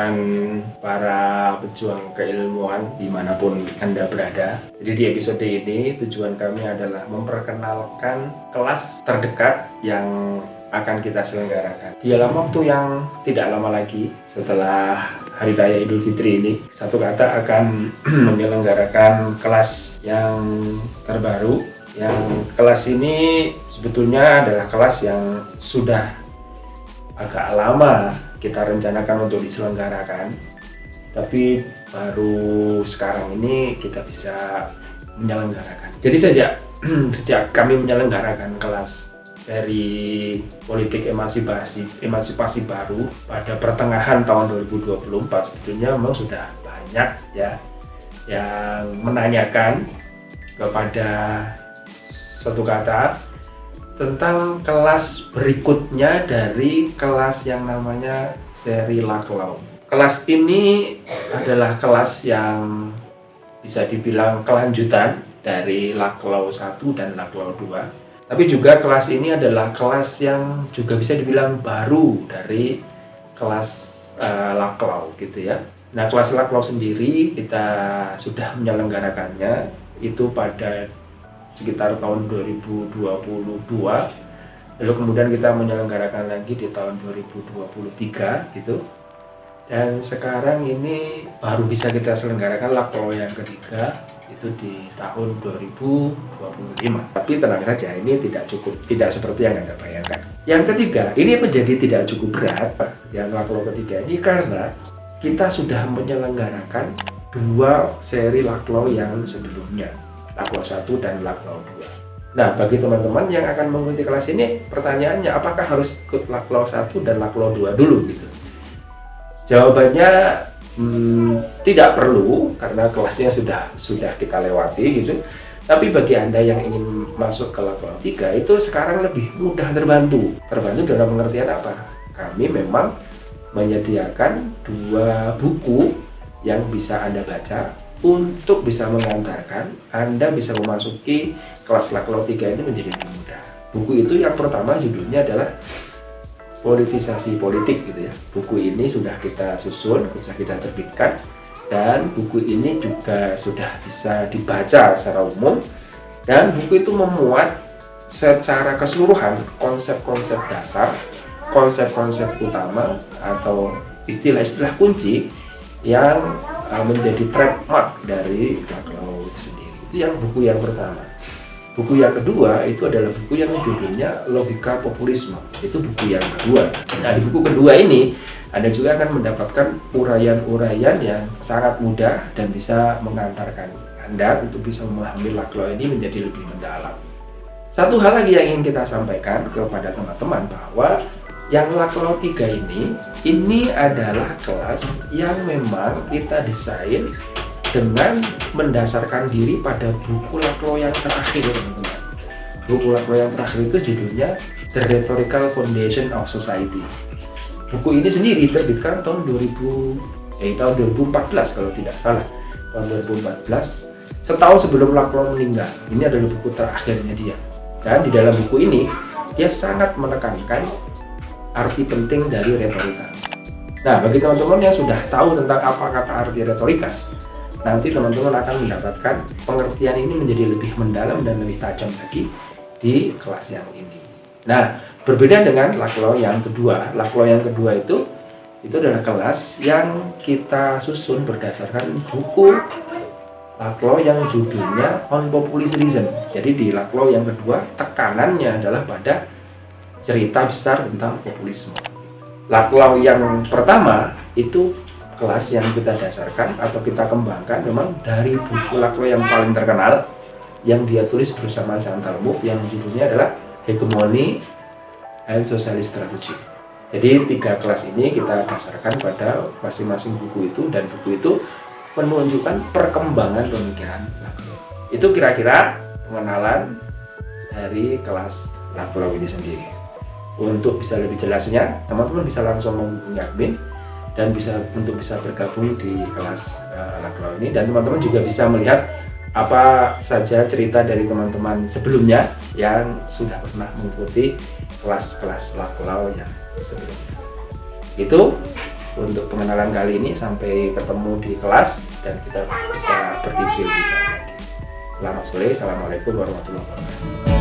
rekan para pejuang keilmuan dimanapun Anda berada. Jadi di episode ini tujuan kami adalah memperkenalkan kelas terdekat yang akan kita selenggarakan di dalam waktu yang tidak lama lagi setelah Hari Raya Idul Fitri ini. Satu Kata akan menyelenggarakan kelas yang terbaru, yang kelas ini sebetulnya adalah kelas yang sudah agak lama kita rencanakan untuk diselenggarakan, tapi baru sekarang ini kita bisa menyelenggarakan. Jadi sejak kami menyelenggarakan kelas dari politik emansipasi baru pada pertengahan tahun 2024, sebetulnya memang sudah banyak ya yang menanyakan kepada Satu Kata tentang kelas berikutnya dari kelas yang namanya seri Laklaw. Kelas ini adalah kelas yang bisa dibilang kelanjutan dari Laklaw 1 dan Laklaw 2. Tapi juga kelas ini adalah kelas yang juga bisa dibilang baru dari kelas Laklaw gitu ya. Nah, kelas Laklaw sendiri kita sudah menyelenggarakannya itu pada sekitar tahun 2022. Lalu kemudian kita menyelenggarakan lagi di tahun 2023 gitu. Dan sekarang ini baru bisa kita selenggarakan Laklaw yang ketiga itu di tahun 2025. Tapi tenang saja, ini tidak seperti yang Anda bayangkan. Yang ketiga, ini menjadi tidak cukup berat yang Laklaw ketiga ini karena kita sudah menyelenggarakan 2 seri Laklaw yang sebelumnya, Laklaw 1 dan Laklaw 2. Nah, bagi teman-teman yang akan mengikuti kelas ini, pertanyaannya apakah harus ikut Laklaw 1 dan Laklaw 2 dulu gitu? Jawabannya tidak perlu, karena kelasnya sudah kita lewati gitu. Tapi bagi Anda yang ingin masuk ke Laklaw 3 itu sekarang lebih mudah terbantu dalam pengertian apa? Kami memang menyediakan 2 buku yang bisa Anda baca untuk bisa mengantarkan Anda bisa memasuki kelas Laklaw 3 ini menjadi lebih mudah. Buku itu yang pertama judulnya adalah Politisasi Politik gitu ya. Buku ini sudah kita susun, sudah kita terbitkan, dan buku ini juga sudah bisa dibaca secara umum, dan buku itu memuat secara keseluruhan konsep-konsep dasar, konsep-konsep utama atau istilah-istilah kunci yang menjadi trademark dari Laklaw itu sendiri. Itu yang buku yang pertama. Buku yang kedua itu adalah buku yang judulnya Logika Populisme. Itu buku yang kedua. Nah, di buku kedua ini Anda juga akan mendapatkan uraian-uraian yang sangat mudah dan bisa mengantarkan Anda untuk bisa memahami Laklaw ini menjadi lebih mendalam. Satu hal lagi yang ingin kita sampaikan kepada teman-teman bahwa yang Laklaw 3 ini adalah kelas yang memang kita desain dengan mendasarkan diri pada buku Laklaw yang terakhir, teman-teman. Buku Laklaw yang terakhir itu judulnya The Rhetorical Foundation of Society. Buku ini sendiri terbitkan tahun 2014 kalau tidak salah, tahun 2014, setahun sebelum Laklaw meninggal. Ini adalah buku terakhirnya dia. Dan di dalam buku ini dia sangat menekankan arti penting dari retorika. Nah, bagi teman-teman yang sudah tahu tentang apa kata arti retorika, nanti teman-teman akan mendapatkan pengertian ini menjadi lebih mendalam dan lebih tajam lagi di kelas yang ini. Nah, berbeda dengan Laklaw yang kedua. Laklaw yang kedua itu adalah kelas yang kita susun berdasarkan buku Laklaw yang judulnya On Populist Reason. Jadi di Laklaw yang kedua tekanannya adalah pada cerita besar tentang populisme. Laklaw yang pertama itu kelas yang kita dasarkan atau kita kembangkan memang dari buku Laklaw yang paling terkenal yang dia tulis bersama Chantal Mouffe yang judulnya adalah Hegemony and Socialist Strategy. Jadi 3 kelas ini kita dasarkan pada masing-masing buku itu, dan buku itu menunjukkan perkembangan pemikiran Laklaw. Itu kira-kira pengenalan dari kelas Laklaw ini sendiri. Untuk bisa lebih jelasnya, teman-teman bisa langsung menghubungi admin dan bisa bergabung di kelas Laklaw ini, dan teman-teman juga bisa melihat apa saja cerita dari teman-teman sebelumnya yang sudah pernah mengikuti kelas-kelas Laklaw yang sebelumnya. Itu untuk pengenalan kali ini. Sampai ketemu di kelas dan kita bisa berdiskusi lebih jauh lagi. Selamat sore, assalamualaikum warahmatullahi wabarakatuh.